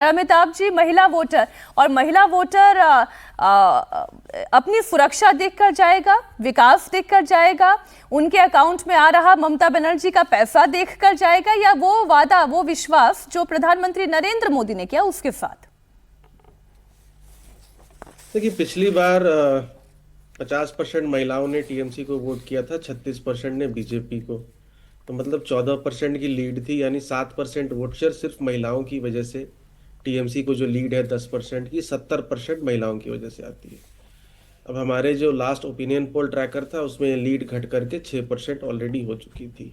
अमिताभ जी, महिला वोटर और महिला वोटर अपनी सुरक्षा देखकर जाएगा, विकास देखकर जाएगा, उनके अकाउंट में आ रहा ममता बनर्जी का पैसा देखकर जाएगा, या वो वादा, वो विश्वास जो प्रधानमंत्री नरेंद्र मोदी ने किया उसके साथ? देखिए, पिछली बार 50% महिलाओं ने टीएमसी को वोट किया था, 36% ने बीजेपी को। तो मतलब 14% की लीड थी, यानी 7% वोट शेयर सिर्फ महिलाओं की वजह से। टीएमसी को जो लीड है 10% की, 70% महिलाओं की वजह से आती है। अब हमारे जो लास्ट ओपिनियन पोल ट्रैकर था उसमें लीड घट करके 6% ऑलरेडी हो चुकी थी।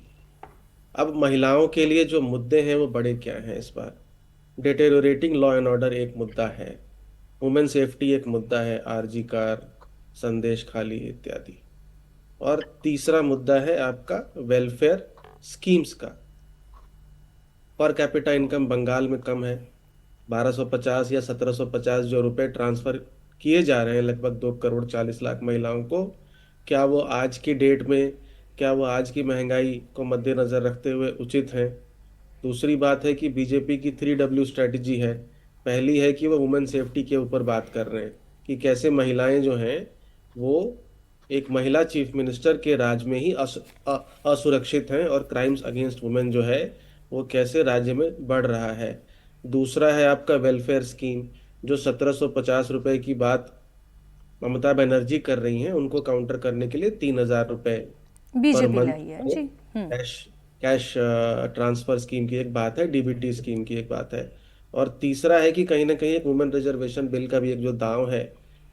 अब महिलाओं के लिए जो मुद्दे हैं वो बड़े क्या हैं इस बार? डिटेरियोरेटिंग लॉ एंड ऑर्डर एक मुद्दा है, वुमेन सेफ्टी एक मुद्दा है, आरजी कार, संदेश खाली इत्यादि। और तीसरा मुद्दा है आपका वेलफेयर स्कीम्स का। पर कैपिटा इनकम बंगाल में कम है, 1250 या 1750 जो रुपए ट्रांसफर किए जा रहे हैं लगभग 2 करोड़ 40 लाख महिलाओं को, क्या वो आज की डेट में, क्या वो आज की महंगाई को मद्देनजर रखते हुए उचित हैं? दूसरी बात है कि बीजेपी की 3W स्ट्रेटजी है। पहली है कि वो वुमेन सेफ्टी के ऊपर बात कर रहे हैं कि कैसे महिलाएं जो हैं वो एक महिला चीफ मिनिस्टर के राज में ही असुरक्षित हैं, और क्राइम्स अगेंस्ट वुमेन जो है वो कैसे राज्य में बढ़ रहा है। दूसरा है आपका वेलफेयर स्कीम, जो 1750 रुपए की बात ममता बनर्जी कर रही हैं, उनको काउंटर करने के लिए 3000 रुपए पर बीजेपी मंथ लाई है जी। कैश कैश ट्रांसफर स्कीम की एक बात है, डीबीटी स्कीम की एक बात है। और तीसरा है कि कहीं ना कहीं एक वुमेन रिजर्वेशन बिल का भी एक जो दांव है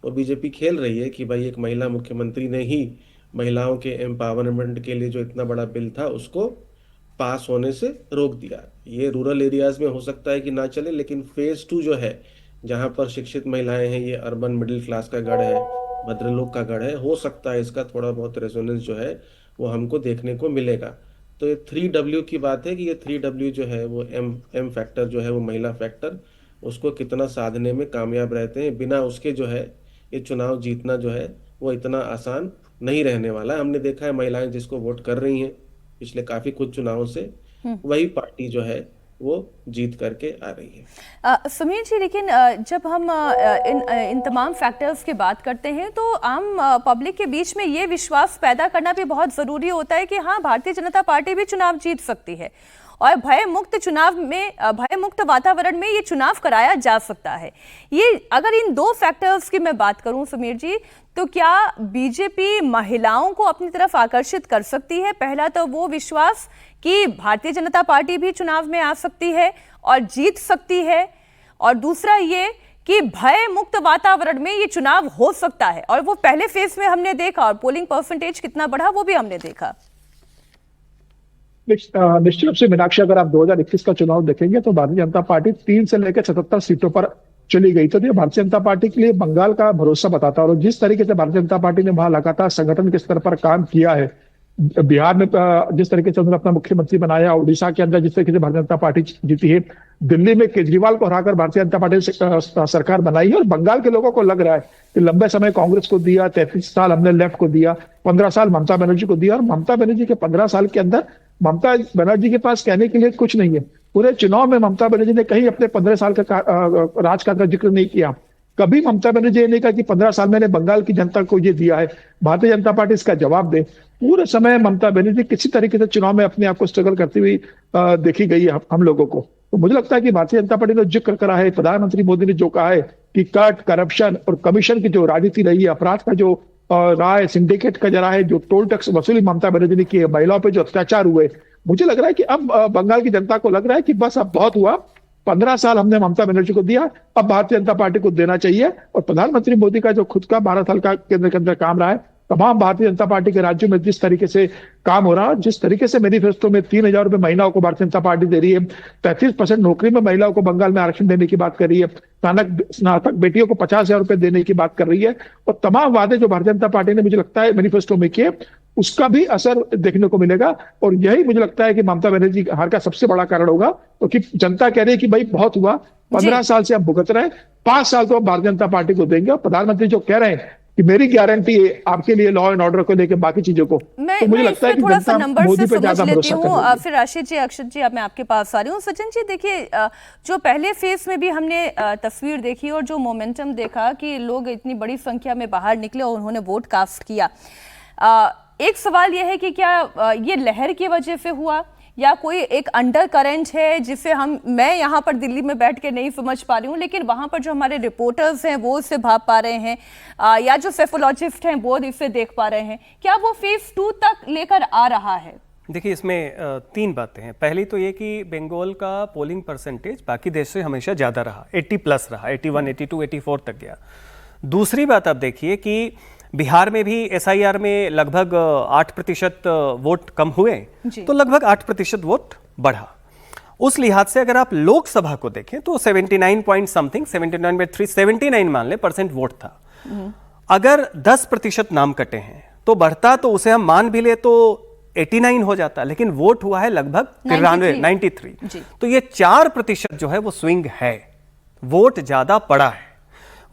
वो बीजेपी खेल रही है कि भाई एक महिला मुख्यमंत्री ने ही महिलाओं के एम्पावरमेंट के लिए जो इतना बड़ा बिल था उसको पास होने से रोक दिया। ये रूरल एरियाज में हो सकता है कि ना चले, लेकिन फेज 2 जो है, जहां पर शिक्षित महिलाएं हैं, ये अर्बन मिडिल क्लास का गढ़ है, भद्रलोक का गढ़ है, हो सकता है इसका थोड़ा बहुत रेजोनेंस जो है वो हमको देखने को मिलेगा। तो ये 3W की बात है कि ये 3W जो है वो एम फैक्टर जो है, वो महिला फैक्टर, उसको कितना साधने में कामयाब रहते हैं। बिना उसके जो है ये चुनाव जीतना जो है वो इतना आसान नहीं रहने वाला है। हमने देखा है महिलाएं जिसको वोट कर रही हैं पिछले काफी कुछ चुनावों से, वही पार्टी जो है वो जीत करके आ रही है। समीर जी, लेकिन जब हम इन तमाम फैक्टर्स की बात करते हैं तो आम पब्लिक के बीच में ये विश्वास पैदा करना भी बहुत ज़रूरी होता है कि हाँ, भारतीय जनता पार्टी भी चुनाव जीत सकती है और भय मुक्त चुनाव में, भय मुक्त वातावरण में ये चुनाव कराया जा सकता है। ये अगर इन दो फैक्टर्स की मैं बात करूं समीर जी, तो क्या बीजेपी महिलाओं को अपनी तरफ आकर्षित कर सकती है? पहला तो वो विश्वास कि भारतीय जनता पार्टी भी चुनाव में आ सकती है और जीत सकती है, और दूसरा ये कि भय मुक्त वातावरण में ये चुनाव हो सकता है, और वो पहले फेज में हमने देखा और पोलिंग परसेंटेज कितना बढ़ा वो भी हमने देखा। निश्चित रूप से मीनाक्षी, अगर आप 2021 का चुनाव देखेंगे तो भारतीय जनता पार्टी 3 से लेकर 77 सीटों पर चली गई। तो ये भारतीय जनता पार्टी के लिए बंगाल का भरोसा बताता है। और जिस तरीके से भारतीय जनता पार्टी ने वहां लगातार संगठन के स्तर पर काम किया है, बिहार में जिस तरीके से उन्होंने अपना मुख्यमंत्री बनाया, उड़ीसा के अंदर जिस तरीके से भारतीय जनता पार्टी जीती है, दिल्ली में केजरीवाल को हराकर भारतीय जनता पार्टी ने सरकार बनाई है। और बंगाल के लोगों को लग रहा है कि लंबे समय कांग्रेस को दिया, 33 साल हमने लेफ्ट को दिया, 15 साल ममता बनर्जी को दिया, और ममता बनर्जी के 15 साल के अंदर ममता बनर्जी के पास कहने के लिए कुछ नहीं है। पूरे चुनाव में ममता बनर्जी ने कहीं अपने 15 साल का राजकाज का जिक्र नहीं किया। कभी ममता बनर्जी ने नहीं कहा कि 15 साल मैंने बंगाल की जनता को ये दिया है, भारतीय जनता पार्टी इसका जवाब दे। पूरे समय ममता बनर्जी किसी तरीके से चुनाव में अपने आप को स्ट्रगल करती हुई देखी गई है हम लोगों को। तो मुझे लगता है कि भारतीय जनता पार्टी ने जिक्र करा है, प्रधानमंत्री मोदी ने जो कहा है कि कट, करप्शन और कमीशन की जो राजनीति रही है, अपराध का जो रहा है, सिंडिकेट का जरा है, जो टोल टैक्स वसूली ममता बनर्जी ने की है, महिलाओं पे जो अत्याचार हुए, मुझे लग रहा है कि अब बंगाल की जनता को लग रहा है कि बस अब बहुत हुआ, 15 साल हमने ममता बनर्जी को दिया, अब भारतीय जनता पार्टी को देना चाहिए। और प्रधानमंत्री मोदी का जो खुद का 12 साल का केंद्र के अंदर काम रहा है, तमाम भारतीय जनता पार्टी के राज्यों में जिस तरीके से काम हो रहा है, जिस तरीके से मैनिफेस्टो में 3000 रुपए महिलाओं को भारतीय जनता पार्टी दे रही है, 33% नौकरी में महिलाओं को बंगाल में आरक्षण देने की बात कर रही है, स्नातक बेटियों को 50,000 रुपए देने की बात कर रही है, और तमाम वादे जो भारतीय जनता पार्टी ने मुझे लगता है मैनिफेस्टो में किए, उसका भी असर देखने को मिलेगा। और यही मुझे लगता है कि ममता बनर्जी हार का सबसे बड़ा कारण होगा, क्योंकि तो जनता कह रही है कि भाई बहुत हुआ, 15 साल से हम भुगत रहे हैं, 5 साल तो हम भारतीय जनता पार्टी को देंगे। और प्रधानमंत्री जो कह रहे हैं कि मेरी गारंटी है आपके लिए लॉ एंड ऑर्डर को लेकर बाकी चीजों को। तो मुझे लगता है कि थोड़ा सा जनता नंबर मोदी से पे समझ ज्यादा लेती भरोसा हूँ। कर फिर राशिद जी, अक्षत जी, अब मैं आपके पास आ रही हूँ। सचिन जी, देखिए जो पहले फेज में भी हमने तस्वीर देखी और जो मोमेंटम देखा कि लोग इतनी बड़ी संख्या में बाहर निकले और उन्होंने वोट कास्ट किया, एक सवाल यह है कि क्या ये लहर की वजह से हुआ या कोई एक अंडर करंट है जिसे मैं यहाँ पर दिल्ली में बैठ के नहीं समझ पा रही हूँ, लेकिन वहाँ पर जो हमारे रिपोर्टर्स हैं वो इससे भाप पा रहे हैं, या जो सेफोलॉजिस्ट हैं वो इसे देख पा रहे हैं? क्या वो फेज 2 तक लेकर आ रहा है? देखिए, इसमें 3 बातें हैं। पहली तो ये कि बंगाल का पोलिंग परसेंटेज बाकी देश से हमेशा ज़्यादा रहा, 80+ रहा, 81, 82, 84 तक गया। दूसरी बात आप देखिए कि बिहार में भी SIR में लगभग 8% वोट कम हुए, तो लगभग 8% वोट बढ़ा। उस लिहाज से अगर आप लोकसभा को देखें तो 79 पॉइंट समथिंग, 79 मान ले % वोट था। अगर 10% नाम कटे हैं तो बढ़ता, तो उसे हम मान भी ले तो 89 हो जाता, लेकिन वोट हुआ है लगभग 93। तो ये 4% जो है वो स्विंग है, वोट ज्यादा पड़ा है।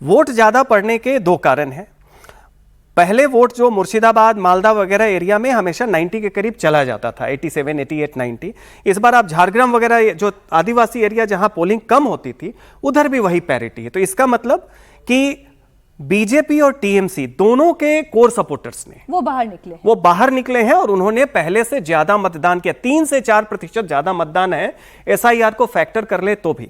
वोट ज्यादा पड़ने के 2 कारण हैं। पहले वोट जो मुर्शिदाबाद, मालदा वगैरह एरिया में हमेशा 90 के करीब चला जाता था, 87, 88, 90। इस बार आप झारग्राम वगैरह जो आदिवासी एरिया जहां पोलिंग कम होती थी, उधर भी वही पैरिटी है। तो इसका मतलब कि बीजेपी और टीएमसी दोनों के कोर सपोर्टर्स ने वो बाहर निकले हैं और उन्होंने पहले से ज्यादा मतदान किया। 3 से 4% ज्यादा मतदान है, SIR को फैक्टर कर ले तो भी।